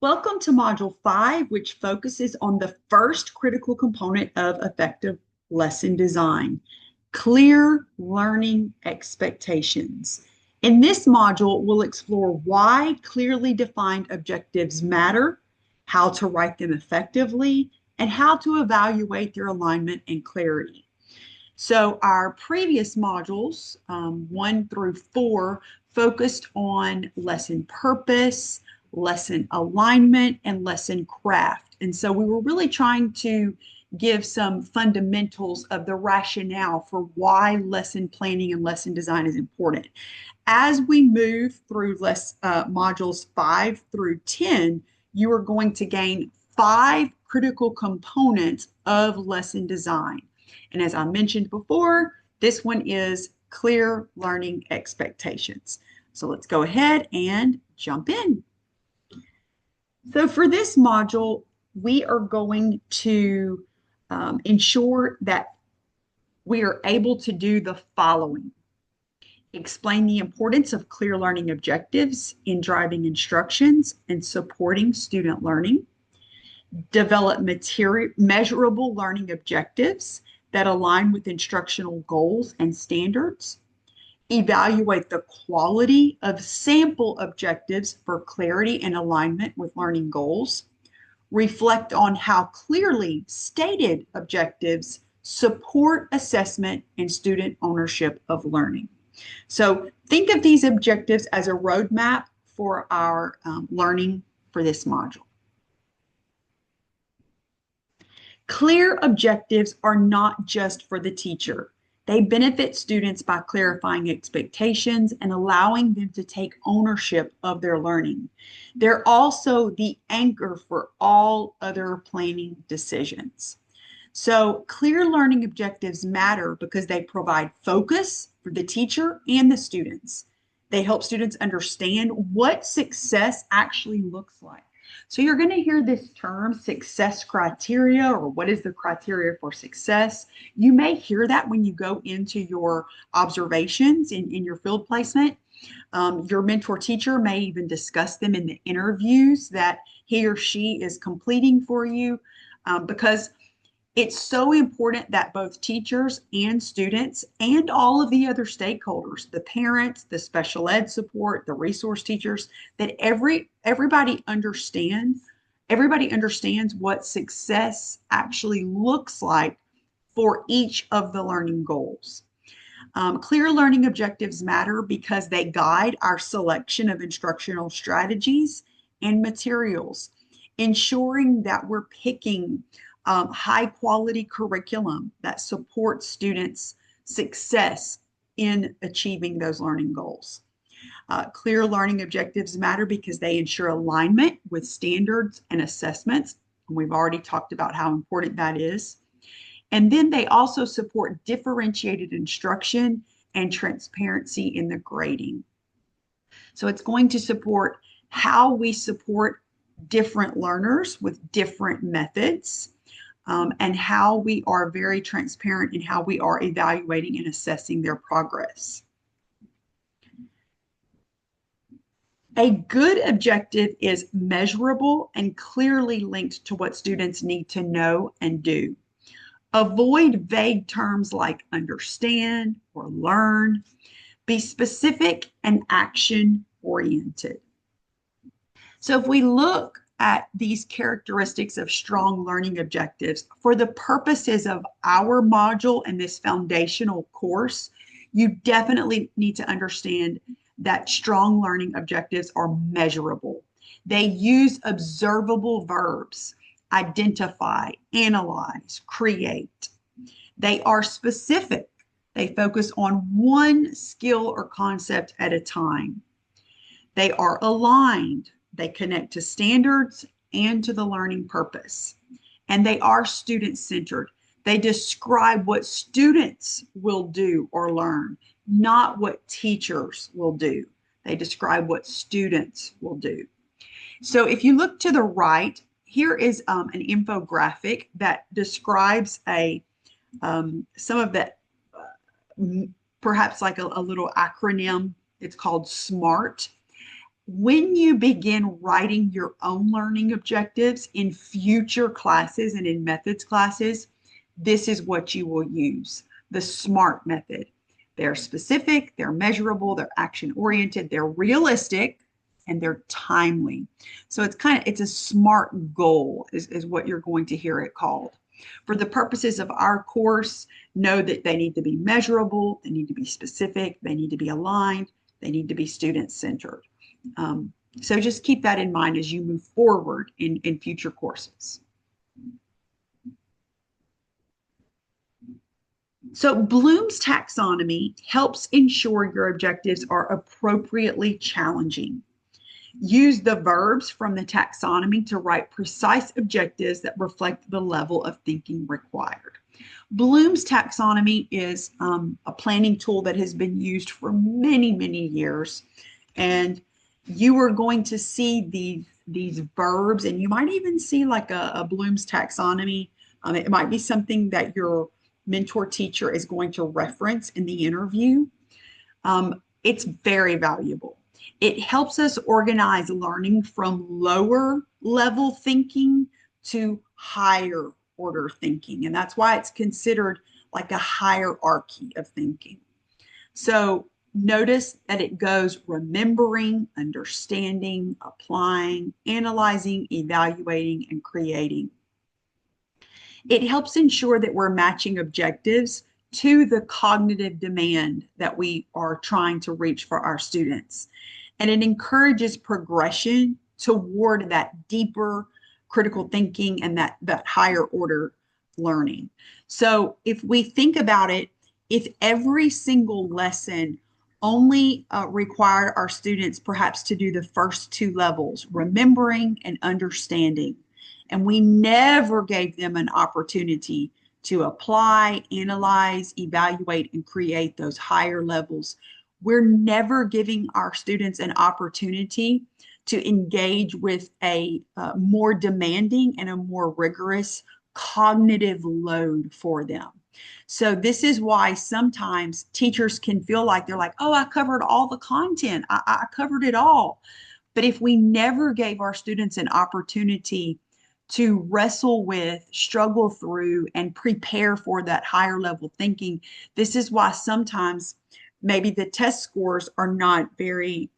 Welcome to Module 5, which focuses on the first critical component of effective lesson design, clear learning expectations. In this module, we'll explore why clearly defined objectives matter, how to write them effectively, and how to evaluate their alignment and clarity. So our previous modules, 1 through 4, focused on lesson purpose, lesson alignment, and lesson craft. And so we were really trying to give some fundamentals of the rationale for why lesson planning and lesson design is important. As we move through modules 5 through 10, you are going to gain 5 critical components of lesson design. And as I mentioned before, this one is clear learning expectations. So let's go ahead and jump in. So for this module, we are going to ensure that we are able to do the following. Explain the importance of clear learning objectives in driving instructions and supporting student learning. Develop measurable learning objectives that align with instructional goals and standards. Evaluate the quality of sample objectives for clarity and alignment with learning goals. Reflect on how clearly stated objectives support assessment and student ownership of learning. So think of these objectives as a roadmap for our learning for this module. Clear objectives are not just for the teacher. They benefit students by clarifying expectations and allowing them to take ownership of their learning. They're also the anchor for all other planning decisions. So clear learning objectives matter because they provide focus for the teacher and the students. They help students understand what success actually looks like. So you're going to hear this term success criteria, or what is the criteria for success. You may hear that when you go into your observations in your field placement. Your mentor teacher may even discuss them in the interviews that he or she is completing for you, because it's so important that both teachers and students and all of the other stakeholders, the parents, the special ed support, the resource teachers, that everybody understands what success actually looks like for each of the learning goals. Clear learning objectives matter because they guide our selection of instructional strategies and materials, ensuring that we're picking high quality curriculum that supports students' success in achieving those learning goals. Clear learning objectives matter because they ensure alignment with standards and assessments. And we've already talked about how important that is. And then they also support differentiated instruction and transparency in the grading. So it's going to support how we support different learners with different methods. And how we are very transparent in how we are evaluating and assessing their progress. A good objective is measurable and clearly linked to what students need to know and do. Avoid vague terms like understand or learn. Be specific and action-oriented. So if we look at these characteristics of strong learning objectives, for the purposes of our module and this foundational course, you definitely need to understand that strong learning objectives are measurable. They use observable verbs: identify, analyze, create. They are specific. They focus on one skill or concept at a time. They are aligned. They connect to standards and to the learning purpose. And they are student-centered. They describe what students will do or learn, not what teachers will do. They describe what students will do. So if you look to the right, here is an infographic that describes some of the, perhaps like a little acronym. It's called SMART. When you begin writing your own learning objectives in future classes and in methods classes, this is what you will use, the SMART method. They're specific, they're measurable, they're action oriented, they're realistic, and they're timely. So it's a SMART goal is what you're going to hear it called. For the purposes of our course, know that they need to be measurable, they need to be specific, they need to be aligned, they need to be student-centered. So just keep that in mind as you move forward in future courses. So Bloom's taxonomy helps ensure your objectives are appropriately challenging. Use the verbs from the taxonomy to write precise objectives that reflect the level of thinking required. Bloom's taxonomy is a planning tool that has been used for many, many years. And you are going to see these verbs, and you might even see like a Bloom's taxonomy. It might be something that your mentor teacher is going to reference in the interview. It's very valuable. It helps us organize learning from lower level thinking to higher order thinking. And that's why it's considered like a hierarchy of thinking. So notice that it goes remembering, understanding, applying, analyzing, evaluating, and creating. It helps ensure that we're matching objectives to the cognitive demand that we are trying to reach for our students. And it encourages progression toward that deeper critical thinking and that higher order learning. So if we think about it, if every single lesson only required our students perhaps to do the first two levels, remembering and understanding, and we never gave them an opportunity to apply, analyze, evaluate, and create those higher levels, we're never giving our students an opportunity to engage with a more demanding and a more rigorous cognitive load for them. So this is why sometimes teachers can feel like they're like, oh, I covered all the content. I covered it all. But if we never gave our students an opportunity to wrestle with, struggle through, and prepare for that higher level thinking, this is why sometimes maybe the test scores are not very,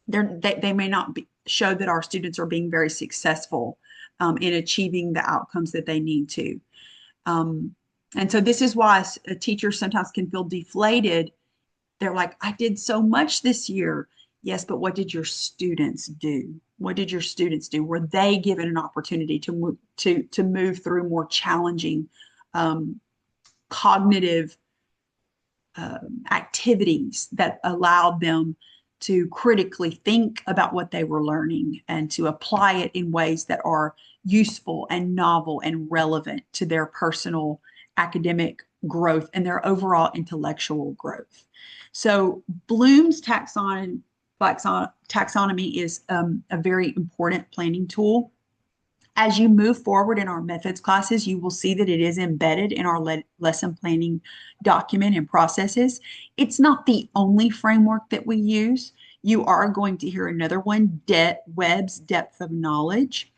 they may not show that our students are being very successful in achieving the outcomes that they need to. And so this is why a teacher sometimes can feel deflated. They're like, I did so much this year. Yes, but what did your students do? What did your students do? Were they given an opportunity to move through more challenging cognitive activities that allowed them to critically think about what they were learning and to apply it in ways that are useful and novel and relevant to their personal academic growth and their overall intellectual growth. So Bloom's taxonomy is a very important planning tool. As you move forward in our methods classes, you will see that it is embedded in our lesson planning document and processes. It's not the only framework that we use. You are going to hear another one, Webb's Depth of Knowledge.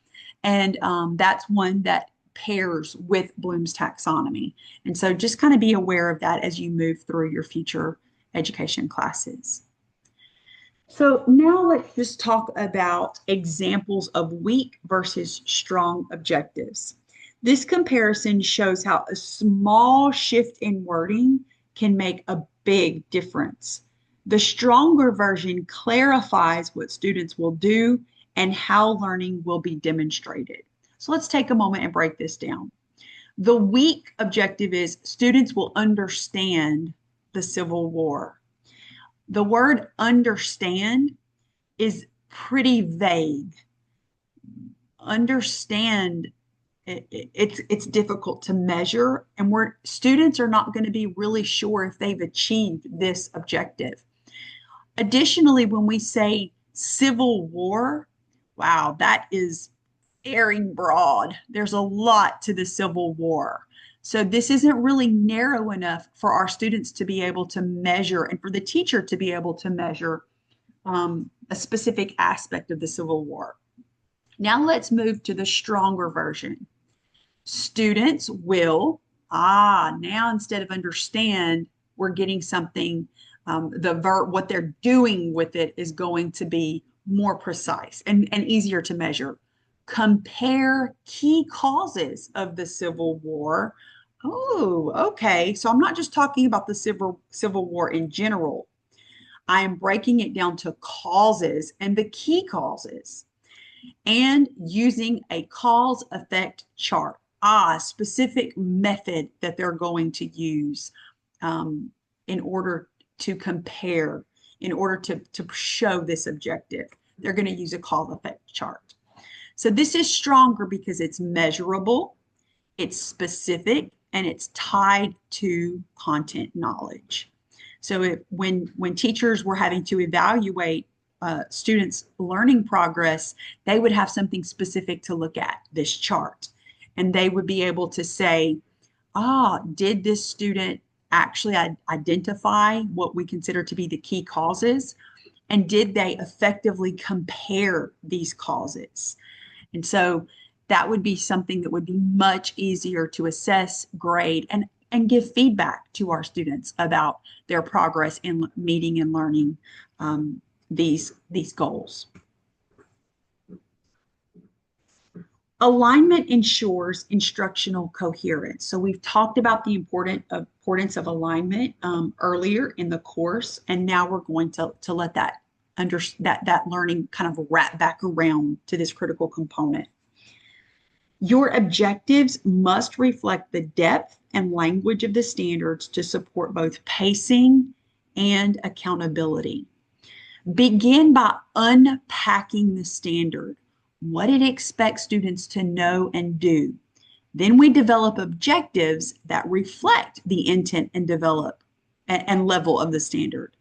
And that's one that pairs with Bloom's taxonomy. And so just kind of be aware of that as you move through your future education classes. So now let's just talk about examples of weak versus strong objectives. This comparison shows how a small shift in wording can make a big difference. The stronger version clarifies what students will do and how learning will be demonstrated. So let's take a moment and break this down. The weak objective is students will understand the Civil War. The word understand is pretty vague. Understand, it's difficult to measure, and students are not going to be really sure if they've achieved this objective. Additionally, when we say Civil War, wow, that is very broad. There's a lot to the Civil War. So this isn't really narrow enough for our students to be able to measure and for the teacher to be able to measure a specific aspect of the Civil War. Now let's move to the stronger version. Students will, now instead of understand, we're getting something, the verb, what they're doing with it is going to be more precise and easier to measure. Compare key causes of the Civil War. Oh, okay. So I'm not just talking about the Civil War in general. I am breaking it down to causes and the key causes and using a cause effect chart, a specific method that they're going to use in order to compare, in order to show this objective. They're going to use a cause effect chart. So this is stronger because it's measurable, it's specific, and it's tied to content knowledge. So when teachers were having to evaluate students' learning progress, they would have something specific to look at, this chart. And they would be able to say, did this student actually identify what we consider to be the key causes? And did they effectively compare these causes? And so that would be something that would be much easier to assess, grade, and give feedback to our students about their progress in meeting and learning these goals. Alignment ensures instructional coherence. So we've talked about the importance of alignment earlier in the course, and now we're going to let that learning kind of wrap back around to this critical component. Your objectives must reflect the depth and language of the standards to support both pacing and accountability. Begin by unpacking the standard, what it expects students to know and do. Then we develop objectives that reflect the intent and level of the standard.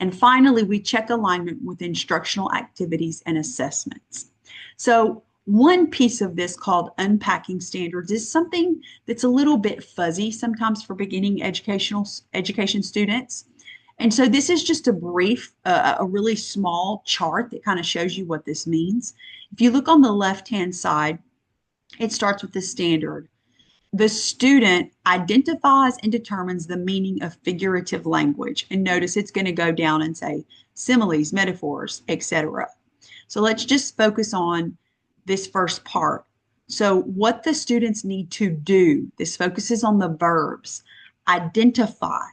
And finally, we check alignment with instructional activities and assessments. So one piece of this called unpacking standards is something that's a little bit fuzzy sometimes for beginning education students. And so this is just a brief, a really small chart that kind of shows you what this means. If you look on the left-hand side, it starts with the standard. The student identifies and determines the meaning of figurative language. And notice it's going to go down and say similes, metaphors, etc. So let's just focus on this first part. So what the students need to do, this focuses on the verbs, identify,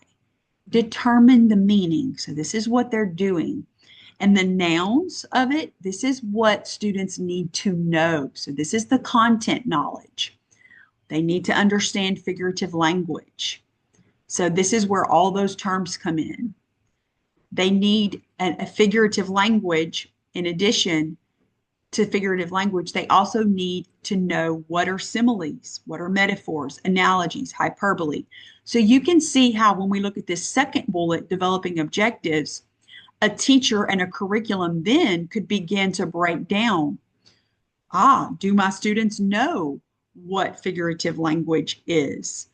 determine the meaning. So this is what they're doing. And the nouns of it, this is what students need to know. So this is the content knowledge. They need to understand figurative language. So this is where all those terms come in. They need a figurative language. In addition to figurative language, they also need to know what are similes, what are metaphors, analogies, hyperbole. So you can see how when we look at this second bullet, developing objectives, a teacher and a curriculum then could begin to break down, do my students know what figurative language is?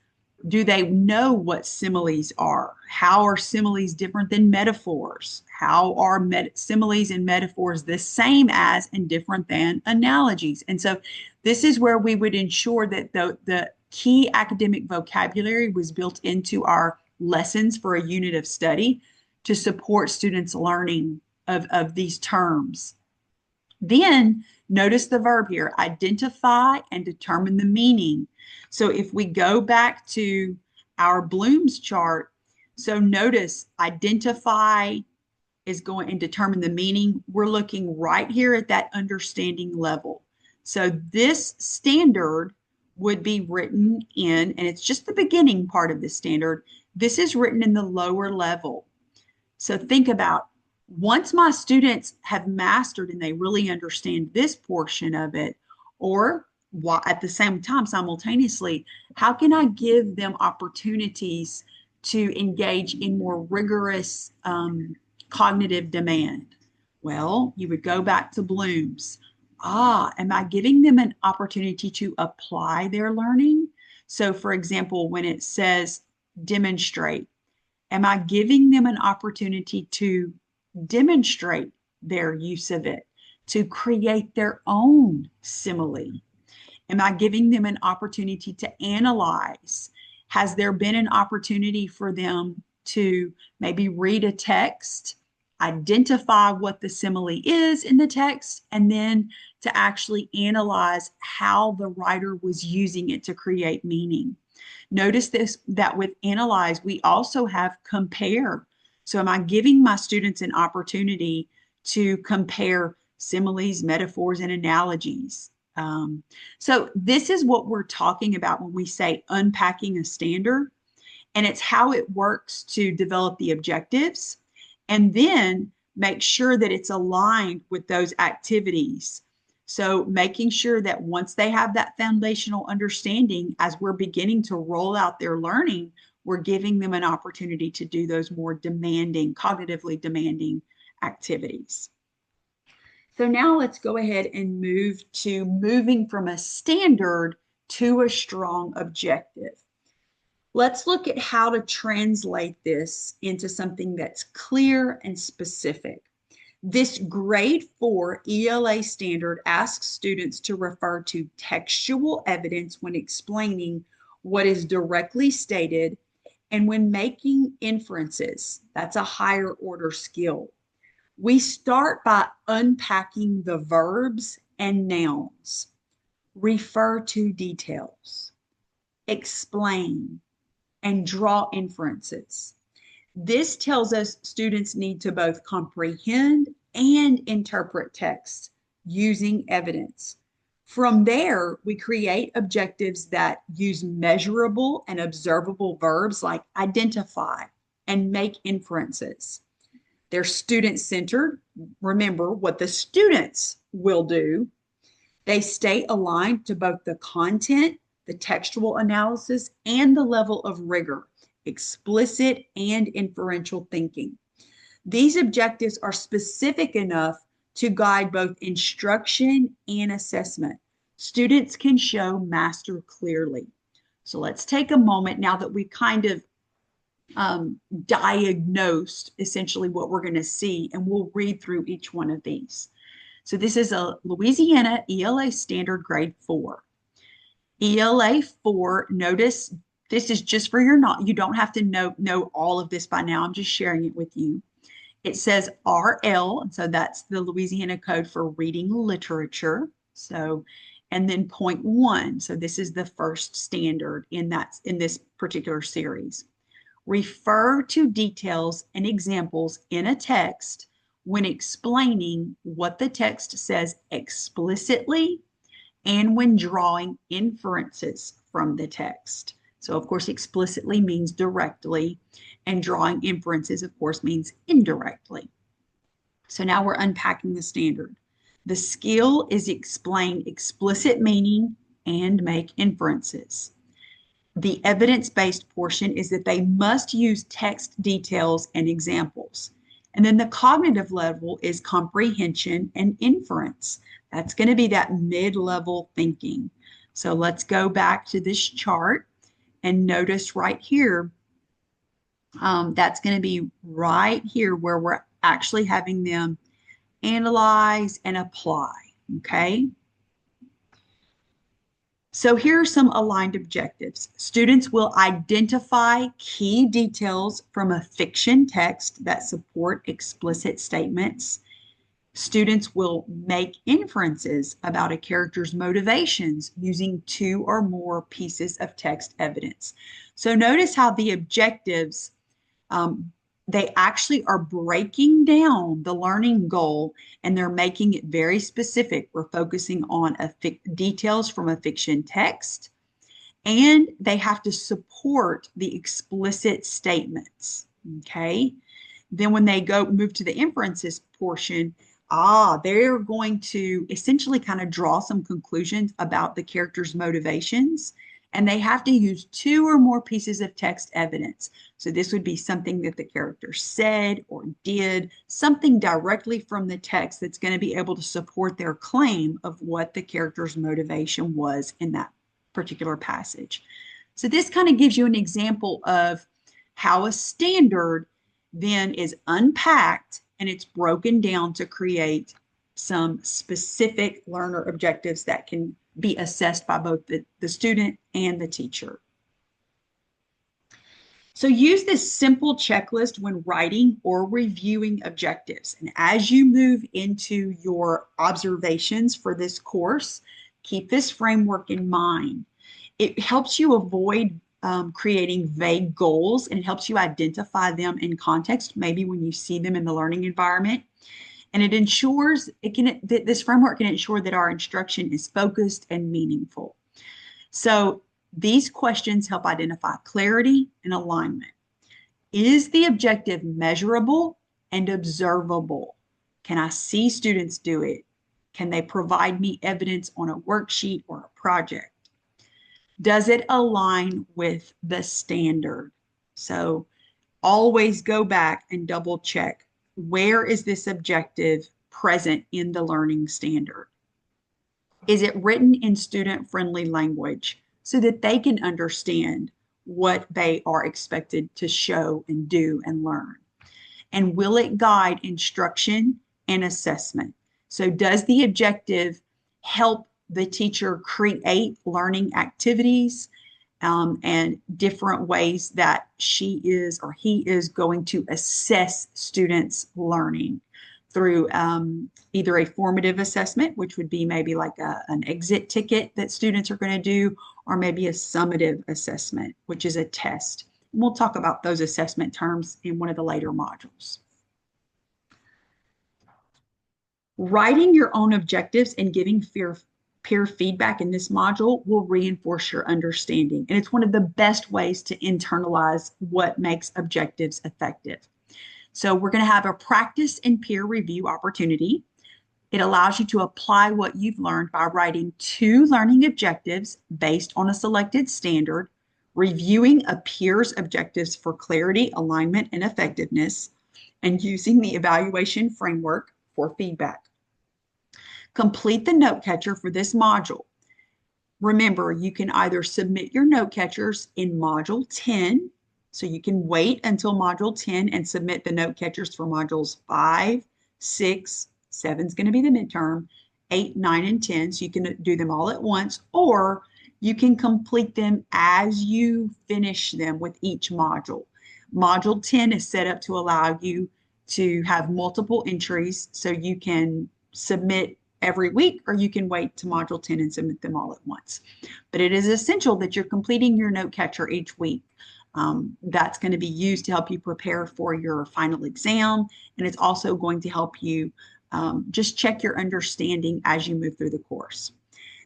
Do they know what similes are? How are similes different than metaphors? How are similes and metaphors the same as and different than analogies? And so this is where we would ensure that the key academic vocabulary was built into our lessons for a unit of study to support students' learning of these terms. Then notice the verb here, identify and determine the meaning. So if we go back to our Bloom's chart, so notice identify is going and determine the meaning. We're looking right here at that understanding level. So this standard would be written in, and it's just the beginning part of the standard. This is written in the lower level. So think about, once my students have mastered and they really understand this portion of it, or at the same time, simultaneously, how can I give them opportunities to engage in more rigorous cognitive demand? Well, you would go back to Bloom's. Am I giving them an opportunity to apply their learning? So for example, when it says demonstrate, am I giving them an opportunity to demonstrate their use of it, to create their own simile? Am I giving them an opportunity to analyze? Has there been an opportunity for them to maybe read a text, identify what the simile is in the text, and then to actually analyze how the writer was using it to create meaning? Notice this, that with analyze, we also have compare. So am I giving my students an opportunity to compare similes, metaphors, and analogies? So this is what we're talking about when we say unpacking a standard, and it's how it works to develop the objectives and then make sure that it's aligned with those activities. So making sure that once they have that foundational understanding, as we're beginning to roll out their learning, we're giving them an opportunity to do those more demanding, cognitively demanding activities. So now let's go ahead and move to moving from a standard to a strong objective. Let's look at how to translate this into something that's clear and specific. This grade 4 ELA standard asks students to refer to textual evidence when explaining what is directly stated and when making inferences. That's a higher order skill. We start by unpacking the verbs and nouns. Refer to details, explain, and draw inferences. This tells us students need to both comprehend and interpret text using evidence. From there, we create objectives that use measurable and observable verbs like identify and make inferences. They're student-centered. Remember what the students will do. They stay aligned to both the content, the textual analysis, and the level of rigor, explicit and inferential thinking. These objectives are specific enough to guide both instruction and assessment. Students can show master clearly. So let's take a moment now that we've kind of diagnosed essentially what we're going to see, and we'll read through each one of these. So this is a Louisiana ELA standard grade 4. ELA 4, notice this is just for your you don't have to know all of this by now. I'm just sharing it with you. It says RL, and so that's the Louisiana code for reading literature. So, and then point 1. So this is the first standard in this particular series. Refer to details and examples in a text when explaining what the text says explicitly and when drawing inferences from the text. So, of course, explicitly means directly, and drawing inferences, of course, means indirectly. So now we're unpacking the standard. The skill is explain explicit meaning and make inferences. The evidence-based portion is that they must use text details and examples. And then the cognitive level is comprehension and inference. That's going to be that mid-level thinking. So let's go back to this chart and notice right here, that's going to be right here where we're actually having them analyze and apply, okay? So here are some aligned objectives. Students will identify key details from a fiction text that support explicit statements. Students will make inferences about a character's motivations using 2 or more pieces of text evidence. So notice how the objectives, they actually are breaking down the learning goal and they're making it very specific. We're focusing on details from a fiction text, and they have to support the explicit statements, okay? Then when they move to the inferences portion, they're going to essentially kind of draw some conclusions about the character's motivations, and they have to use 2 or more pieces of text evidence. So this would be something that the character said or did, something directly from the text that's going to be able to support their claim of what the character's motivation was in that particular passage. So this kind of gives you an example of how a standard then is unpacked and it's broken down to create some specific learner objectives that can be assessed by both the student and the teacher. So use this simple checklist when writing or reviewing objectives. And as you move into your observations for this course, keep this framework in mind. It helps you avoid creating vague goals, and it helps you identify them in context, maybe when you see them in the learning environment. And it ensures this framework can ensure that our instruction is focused and meaningful. So these questions help identify clarity and alignment. Is the objective measurable and observable? Can I see students do it? Can they provide me evidence on a worksheet or a project? Does it align with the standard? So always go back and double check, where is this objective present in the learning standard? Is it written in student-friendly language so that they can understand what they are expected to show and do and learn? And will it guide instruction and assessment? So does the objective help the teacher create learning activities and different ways that she is or he is going to assess students' learning through either a formative assessment, which would be maybe like an exit ticket that students are going to do, or maybe a summative assessment, which is a test. And we'll talk about those assessment terms in one of the later modules. Writing your own objectives and giving peer feedback in this module will reinforce your understanding. And it's one of the best ways to internalize what makes objectives effective. So we're going to have a practice and peer review opportunity. It allows you to apply what you've learned by writing 2 learning objectives based on a selected standard, reviewing a peer's objectives for clarity, alignment, and effectiveness, and using the evaluation framework for feedback. Complete the note catcher for this module. Remember, you can either submit your note catchers in Module 10, so you can wait until Module 10 and submit the note catchers for Modules 5, 6, 7 is going to be the midterm, 8, 9, and 10, so you can do them all at once, or you can complete them as you finish them with each module. Module 10 is set up to allow you to have multiple entries, so you can submit every week, or you can wait to Module 10 and submit them all at once. But it is essential that you're completing your note catcher each week. That's going to be used to help you prepare for your final exam, and it's also going to help you just check your understanding as you move through the course.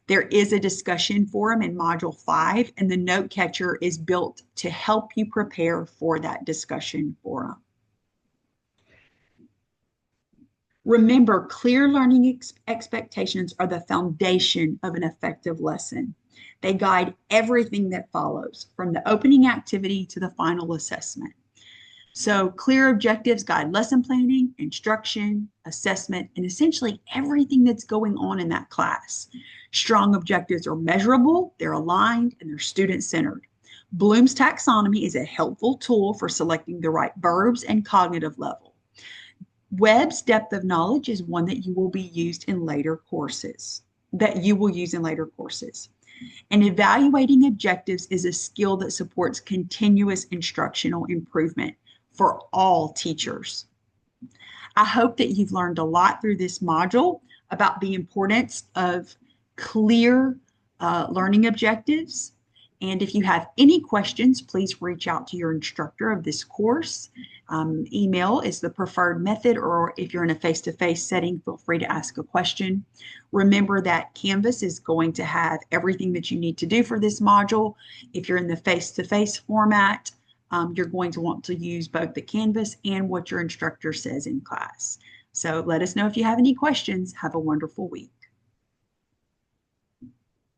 There is a discussion forum in Module 5, and the note catcher is built to help you prepare for that discussion forum. Remember, clear learning expectations are the foundation of an effective lesson. They guide everything that follows, from the opening activity to the final assessment. So clear objectives guide lesson planning, instruction, assessment, and essentially everything that's going on in that class. Strong objectives are measurable, they're aligned, and they're student-centered. Bloom's taxonomy is a helpful tool for selecting the right verbs and cognitive level. Webb's depth of knowledge is one that you will use in later courses. And evaluating objectives is a skill that supports continuous instructional improvement for all teachers. I hope that you've learned a lot through this module about the importance of clear learning objectives. And if you have any questions, please reach out to your instructor of this course. Email is the preferred method, or if you're in a face-to-face setting, feel free to ask a question. Remember that Canvas is going to have everything that you need to do for this module. If you're in the face-to-face format, you're going to want to use both the Canvas and what your instructor says in class. So let us know if you have any questions. Have a wonderful week.